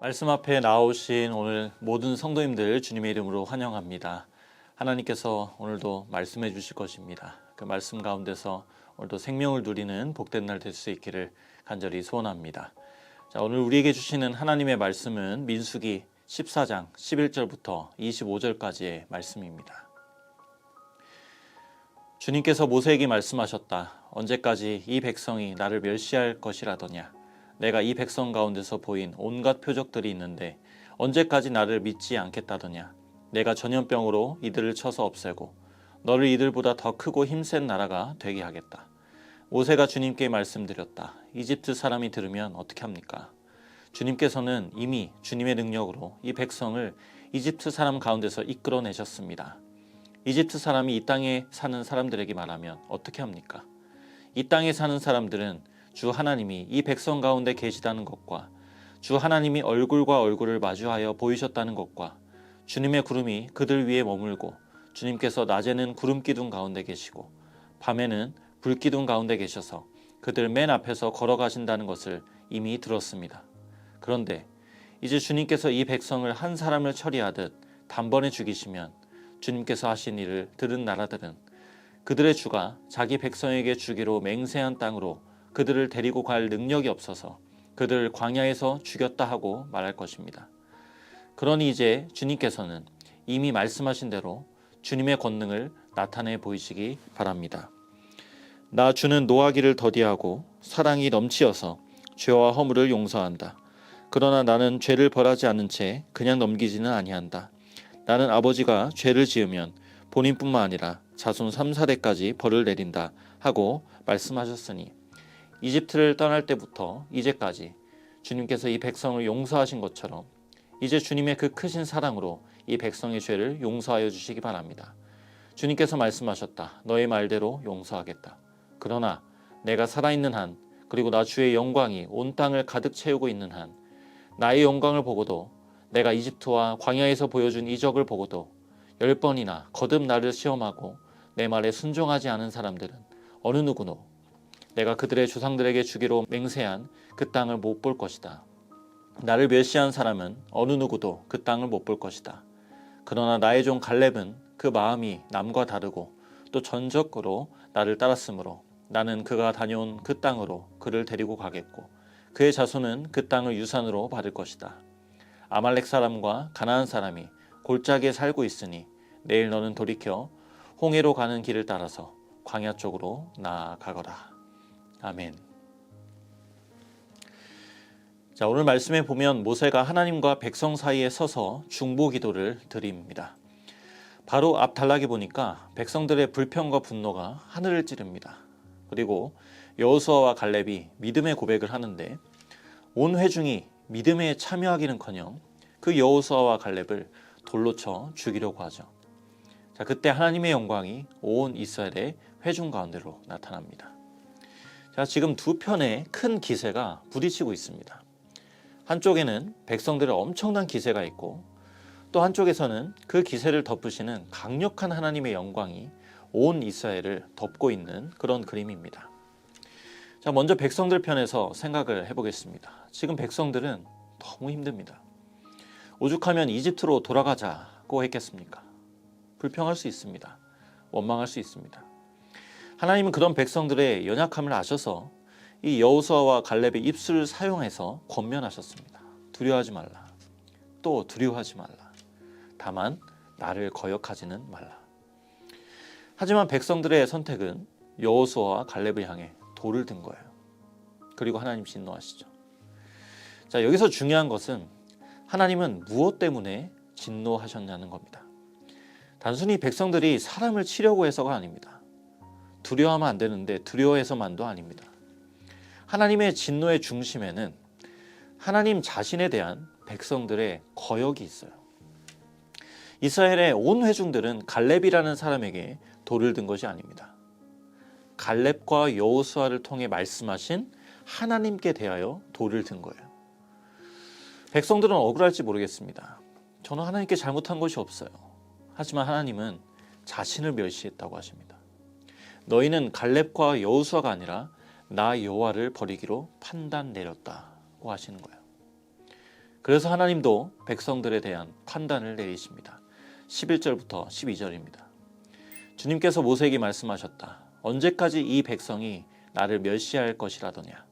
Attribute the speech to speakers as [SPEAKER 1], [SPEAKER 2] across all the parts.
[SPEAKER 1] 말씀 앞에 나오신 오늘 모든 성도님들 주님의 이름으로 환영합니다. 하나님께서 오늘도 말씀해 주실 것입니다. 그 말씀 가운데서 오늘도 생명을 누리는 복된 날 될 수 있기를 간절히 소원합니다. 자, 오늘 우리에게 주시는 하나님의 말씀은 민수기 14장 11절부터 25절까지의 말씀입니다. 주님께서 모세에게 말씀하셨다. 언제까지 이 백성이 나를 멸시할 것이라더냐. 내가 이 백성 가운데서 보인 온갖 표적들이 있는데 언제까지 나를 믿지 않겠다더냐. 내가 전염병으로 이들을 쳐서 없애고 너를 이들보다 더 크고 힘센 나라가 되게 하겠다. 모세가 주님께 말씀드렸다. 이집트 사람이 들으면 어떻게 합니까? 주님께서는 이미 주님의 능력으로 이 백성을 이집트 사람 가운데서 이끌어내셨습니다. 이집트 사람이 이 땅에 사는 사람들에게 말하면 어떻게 합니까? 이 땅에 사는 사람들은 주 하나님이 이 백성 가운데 계시다는 것과 주 하나님이 얼굴과 얼굴을 마주하여 보이셨다는 것과 주님의 구름이 그들 위에 머물고 주님께서 낮에는 구름 기둥 가운데 계시고 밤에는 불 기둥 가운데 계셔서 그들 맨 앞에서 걸어가신다는 것을 이미 들었습니다. 그런데 이제 주님께서 이 백성을 한 사람을 처리하듯 단번에 죽이시면 주님께서 하신 일을 들은 나라들은 그들의 주가 자기 백성에게 주기로 맹세한 땅으로 그들을 데리고 갈 능력이 없어서 그들을 광야에서 죽였다 하고 말할 것입니다. 그러니 이제 주님께서는 이미 말씀하신 대로 주님의 권능을 나타내 보이시기 바랍니다. 나 주는 노하기를 더디하고 사랑이 넘치어서 죄와 허물을 용서한다. 그러나 나는 죄를 벌하지 않은 채 그냥 넘기지는 아니한다. 나는 아버지가 죄를 지으면 본인뿐만 아니라 자손 3, 4대까지 벌을 내린다 하고 말씀하셨으니 이집트를 떠날 때부터 이제까지 주님께서 이 백성을 용서하신 것처럼 이제 주님의 그 크신 사랑으로 이 백성의 죄를 용서하여 주시기 바랍니다. 주님께서 말씀하셨다. 너의 말대로 용서하겠다. 그러나 내가 살아있는 한 그리고 나 주의 영광이 온 땅을 가득 채우고 있는 한 나의 영광을 보고도 내가 이집트와 광야에서 보여준 이적을 보고도 10번이나 거듭 나를 시험하고 내 말에 순종하지 않은 사람들은 어느 누구도 내가 그들의 조상들에게 주기로 맹세한 그 땅을 못 볼 것이다. 나를 멸시한 사람은 어느 누구도 그 땅을 못 볼 것이다. 그러나 나의 종 갈렙은 그 마음이 남과 다르고 또 전적으로 나를 따랐으므로 나는 그가 다녀온 그 땅으로 그를 데리고 가겠고 그의 자손은 그 땅을 유산으로 받을 것이다. 아말렉 사람과 가나안 사람이 골짜기에 살고 있으니 내일 너는 돌이켜 홍해로 가는 길을 따라서 광야 쪽으로 나아가거라. 아멘. 자, 오늘 말씀에 보면 모세가 하나님과 백성 사이에 서서 중보 기도를 드립니다. 바로 앞 단락에 보니까 백성들의 불평과 분노가 하늘을 찌릅니다. 그리고 여호수아와 갈렙이 믿음의 고백을 하는데 온 회중이 믿음에 참여하기는커녕 그 여호수아와 갈렙을 돌로 쳐 죽이려고 하죠. 자, 그때 하나님의 영광이 온 이스라엘의 회중 가운데로 나타납니다. 자, 지금 두 편의 큰 기세가 부딪히고 있습니다. 한쪽에는 백성들의 엄청난 기세가 있고 또 한쪽에서는 그 기세를 덮으시는 강력한 하나님의 영광이 온 이스라엘을 덮고 있는 그런 그림입니다. 자, 먼저 백성들 편에서 생각을 해보겠습니다. 지금 백성들은 너무 힘듭니다. 오죽하면 이집트로 돌아가자고 했겠습니까? 불평할 수 있습니다. 원망할 수 있습니다. 하나님은 그런 백성들의 연약함을 아셔서 이 여호수아와 갈렙의 입술을 사용해서 권면하셨습니다. 두려워하지 말라. 또 두려워하지 말라. 다만 나를 거역하지는 말라. 하지만 백성들의 선택은 여호수아와 갈렙을 향해 돌을 든 거예요. 그리고 하나님 진노하시죠. 자, 여기서 중요한 것은 하나님은 무엇 때문에 진노하셨냐는 겁니다. 단순히 백성들이 사람을 치려고 해서가 아닙니다. 두려워하면 안 되는데 두려워해서만도 아닙니다. 하나님의 진노의 중심에는 하나님 자신에 대한 백성들의 거역이 있어요. 이스라엘의 온 회중들은 갈렙이라는 사람에게 돌을 든 것이 아닙니다. 갈렙과 여호수아를 통해 말씀하신 하나님께 대하여 돌을 든 거예요. 백성들은 억울할지 모르겠습니다. 저는 하나님께 잘못한 것이 없어요. 하지만 하나님은 자신을 멸시했다고 하십니다. 너희는 갈렙과 여호수아가 아니라 나 여호와를 버리기로 판단 내렸다고 하시는 거예요. 그래서 하나님도 백성들에 대한 판단을 내리십니다. 11절부터 12절입니다. 주님께서 모세에게 말씀하셨다. 언제까지 이 백성이 나를 멸시할 것이라더냐.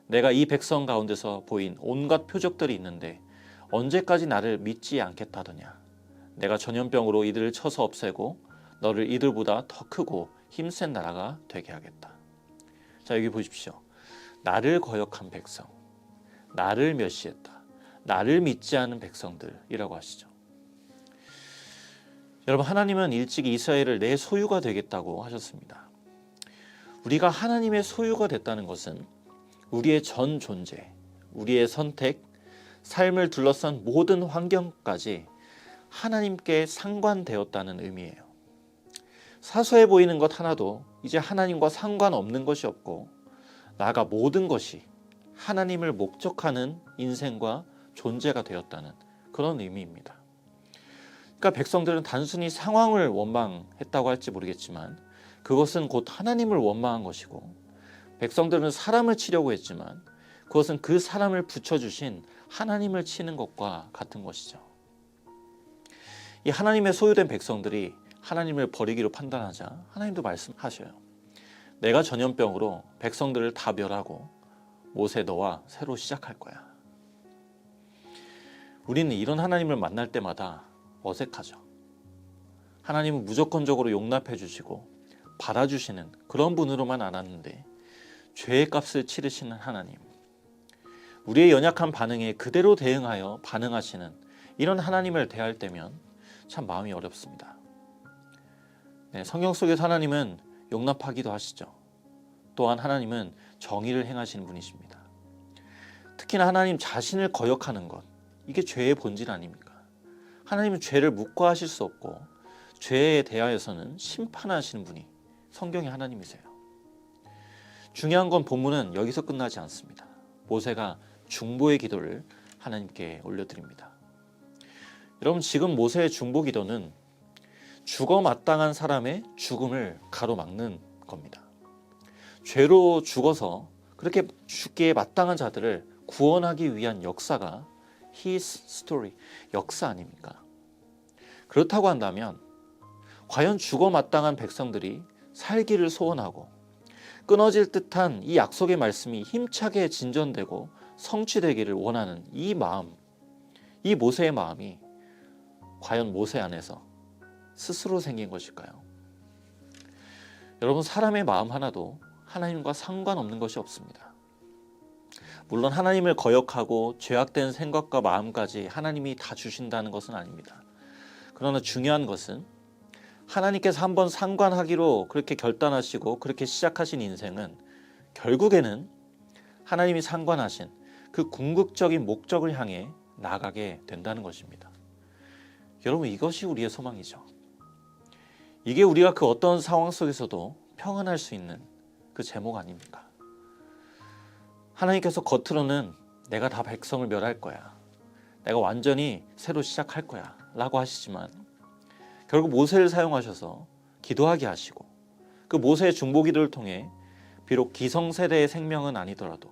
[SPEAKER 1] 내가 이 백성 가운데서 보인 온갖 표적들이 있는데 언제까지 나를 믿지 않겠다더냐. 내가 전염병으로 이들을 쳐서 없애고 너를 이들보다 더 크고 힘센 나라가 되게 하겠다. 자, 여기 보십시오. 나를 거역한 백성, 나를 멸시했다, 나를 믿지 않은 백성들이라고 하시죠. 여러분, 하나님은 일찍 이스라엘을 내 소유가 되겠다고 하셨습니다. 우리가 하나님의 소유가 됐다는 것은 우리의 전 존재, 우리의 선택, 삶을 둘러싼 모든 환경까지 하나님께 상관되었다는 의미예요. 사소해 보이는 것 하나도 이제 하나님과 상관없는 것이 없고 나아가 모든 것이 하나님을 목적하는 인생과 존재가 되었다는 그런 의미입니다. 그러니까 백성들은 단순히 상황을 원망했다고 할지 모르겠지만 그것은 곧 하나님을 원망한 것이고, 백성들은 사람을 치려고 했지만 그것은 그 사람을 붙여주신 하나님을 치는 것과 같은 것이죠. 이 하나님의 소유된 백성들이 하나님을 버리기로 판단하자 하나님도 말씀하셔요. 내가 전염병으로 백성들을 다 멸하고 모세 너와 새로 시작할 거야. 우리는 이런 하나님을 만날 때마다 어색하죠. 하나님은 무조건적으로 용납해 주시고 받아주시는 그런 분으로만 알았는데 죄의 값을 치르시는 하나님, 우리의 연약한 반응에 그대로 대응하여 반응하시는 이런 하나님을 대할 때면 참 마음이 어렵습니다. 성경 속에서 하나님은 용납하기도 하시죠. 또한 하나님은 정의를 행하시는 분이십니다. 특히나 하나님 자신을 거역하는 것, 이게 죄의 본질 아닙니까? 하나님은 죄를 묵과하실 수 없고 죄에 대하여서는 심판하시는 분이 성경의 하나님이세요. 중요한 건 본문은 여기서 끝나지 않습니다. 모세가 중보의 기도를 하나님께 올려드립니다. 여러분, 지금 모세의 중보 기도는 죽어 마땅한 사람의 죽음을 가로막는 겁니다. 죄로 죽어서 그렇게 죽기에 마땅한 자들을 구원하기 위한 역사가 His story, 역사 아닙니까? 그렇다고 한다면 과연 죽어 마땅한 백성들이 살기를 소원하고 끊어질 듯한 이 약속의 말씀이 힘차게 진전되고 성취되기를 원하는 이 마음, 이 모세의 마음이 과연 모세 안에서 스스로 생긴 것일까요? 여러분, 사람의 마음 하나도 하나님과 상관없는 것이 없습니다. 물론 하나님을 거역하고 죄악된 생각과 마음까지 하나님이 다 주신다는 것은 아닙니다. 그러나 중요한 것은 하나님께서 한번 상관하기로 그렇게 결단하시고 그렇게 시작하신 인생은 결국에는 하나님이 상관하신 그 궁극적인 목적을 향해 나아가게 된다는 것입니다. 여러분, 이것이 우리의 소망이죠. 이게 우리가 그 어떤 상황 속에서도 평안할 수 있는 그 제목 아닙니까? 하나님께서 겉으로는 내가 다 백성을 멸할 거야, 내가 완전히 새로 시작할 거야 라고 하시지만 결국 모세를 사용하셔서 기도하게 하시고 그 모세의 중보기도를 통해 비록 기성세대의 생명은 아니더라도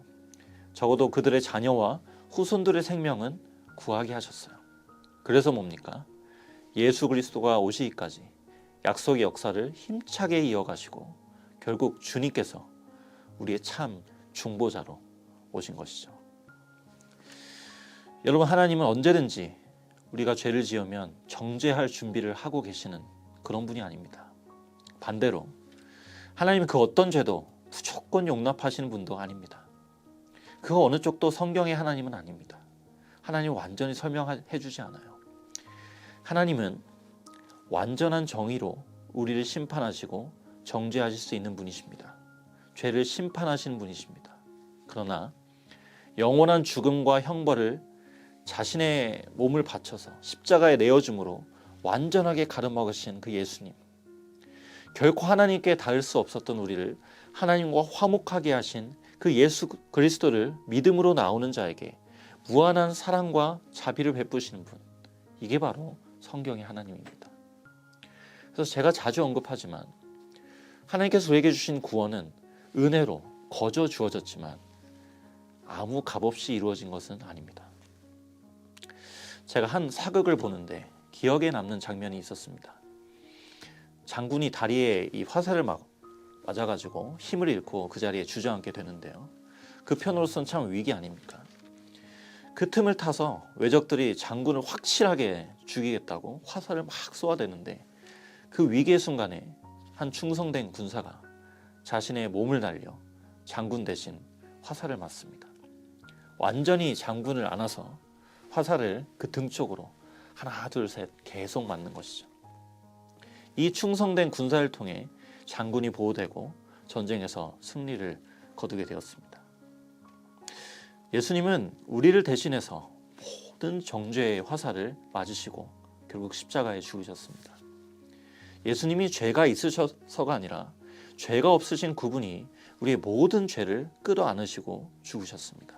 [SPEAKER 1] 적어도 그들의 자녀와 후손들의 생명은 구하게 하셨어요. 그래서 뭡니까? 예수 그리스도가 오시기까지 약속의 역사를 힘차게 이어가시고 결국 주님께서 우리의 참 중보자로 오신 것이죠. 여러분, 하나님은 언제든지 우리가 죄를 지으면 정죄할 준비를 하고 계시는 그런 분이 아닙니다. 반대로 하나님은 그 어떤 죄도 무조건 용납하시는 분도 아닙니다. 그 어느 쪽도 성경의 하나님은 아닙니다. 하나님은 완전히 설명해 주지 않아요. 하나님은 완전한 정의로 우리를 심판하시고 정죄하실 수 있는 분이십니다. 죄를 심판하시는 분이십니다. 그러나 영원한 죽음과 형벌을 자신의 몸을 바쳐서 십자가에 내어줌으로 완전하게 가르먹으신 그 예수님, 결코 하나님께 닿을 수 없었던 우리를 하나님과 화목하게 하신 그 예수 그리스도를 믿음으로 나오는 자에게 무한한 사랑과 자비를 베푸시는 분, 이게 바로 성경의 하나님입니다. 그래서 제가 자주 언급하지만 하나님께서 우리에게 주신 구원은 은혜로 거저 주어졌지만 아무 값없이 이루어진 것은 아닙니다. 제가 한 사극을 보는데 기억에 남는 장면이 있었습니다. 장군이 다리에 이 화살을 맞아가지고 힘을 잃고 그 자리에 주저앉게 되는데요. 그 편으로서는 참 위기 아닙니까? 그 틈을 타서 왜적들이 장군을 확실하게 죽이겠다고 화살을 막 쏘아대는데 그 위기의 순간에 한 충성된 군사가 자신의 몸을 날려 장군 대신 화살을 맞습니다. 완전히 장군을 안아서 화살을 그 등 쪽으로 하나 둘 셋 계속 맞는 것이죠. 이 충성된 군사를 통해 장군이 보호되고 전쟁에서 승리를 거두게 되었습니다. 예수님은 우리를 대신해서 모든 정죄의 화살을 맞으시고 결국 십자가에 죽으셨습니다. 예수님이 죄가 있으셔서가 아니라 죄가 없으신 그분이 우리의 모든 죄를 끌어안으시고 죽으셨습니다.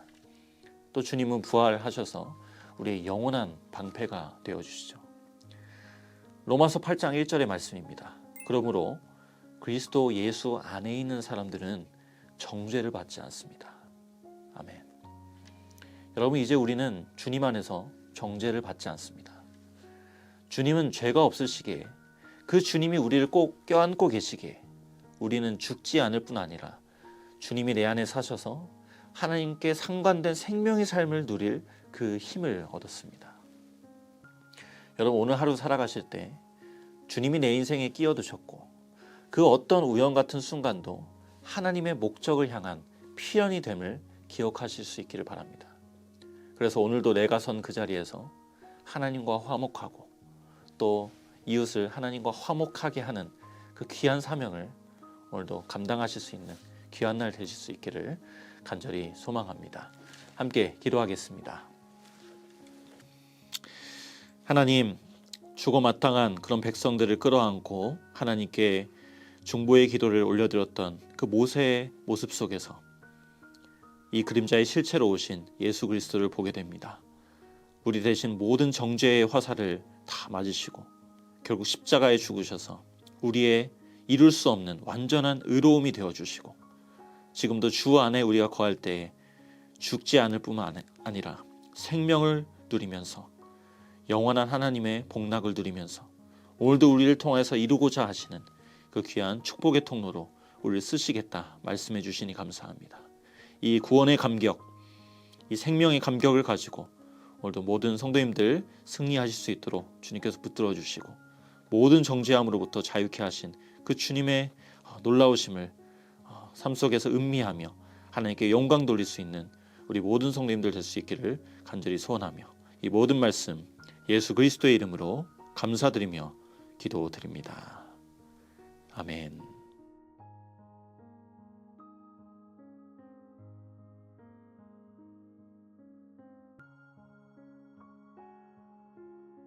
[SPEAKER 1] 또 주님은 부활하셔서 우리의 영원한 방패가 되어주시죠. 로마서 8장 1절의 말씀입니다. 그러므로 그리스도 예수 안에 있는 사람들은 정죄를 받지 않습니다. 아멘. 여러분, 이제 우리는 주님 안에서 정죄를 받지 않습니다. 주님은 죄가 없으시기에 그 주님이 우리를 꼭 껴안고 계시기에 우리는 죽지 않을 뿐 아니라 주님이 내 안에 사셔서 하나님께 상관된 생명의 삶을 누릴 그 힘을 얻었습니다. 여러분, 오늘 하루 살아가실 때 주님이 내 인생에 끼어드셨고 그 어떤 우연 같은 순간도 하나님의 목적을 향한 필연이 됨을 기억하실 수 있기를 바랍니다. 그래서 오늘도 내가 선 그 자리에서 하나님과 화목하고 또 이웃을 하나님과 화목하게 하는 그 귀한 사명을 오늘도 감당하실 수 있는 귀한 날 되실 수 있기를 간절히 소망합니다. 함께 기도하겠습니다. 하나님, 죽어 마땅한 그런 백성들을 끌어안고 하나님께 중보의 기도를 올려드렸던 그 모세의 모습 속에서 이 그림자의 실체로 오신 예수 그리스도를 보게 됩니다. 우리 대신 모든 정죄의 화살을 다 맞으시고 결국 십자가에 죽으셔서 우리의 이룰 수 없는 완전한 의로움이 되어주시고 지금도 주 안에 우리가 거할 때에 죽지 않을 뿐만 아니라 생명을 누리면서 영원한 하나님의 복락을 누리면서 오늘도 우리를 통해서 이루고자 하시는 그 귀한 축복의 통로로 우리를 쓰시겠다 말씀해 주시니 감사합니다. 이 구원의 감격, 이 생명의 감격을 가지고 오늘도 모든 성도님들 승리하실 수 있도록 주님께서 붙들어 주시고 모든 정죄함으로부터 자유케 하신 그 주님의 놀라우심을 삶 속에서 음미하며 하나님께 영광 돌릴 수 있는 우리 모든 성도님들 될 수 있기를 간절히 소원하며 이 모든 말씀 예수 그리스도의 이름으로 감사드리며 기도드립니다. 아멘.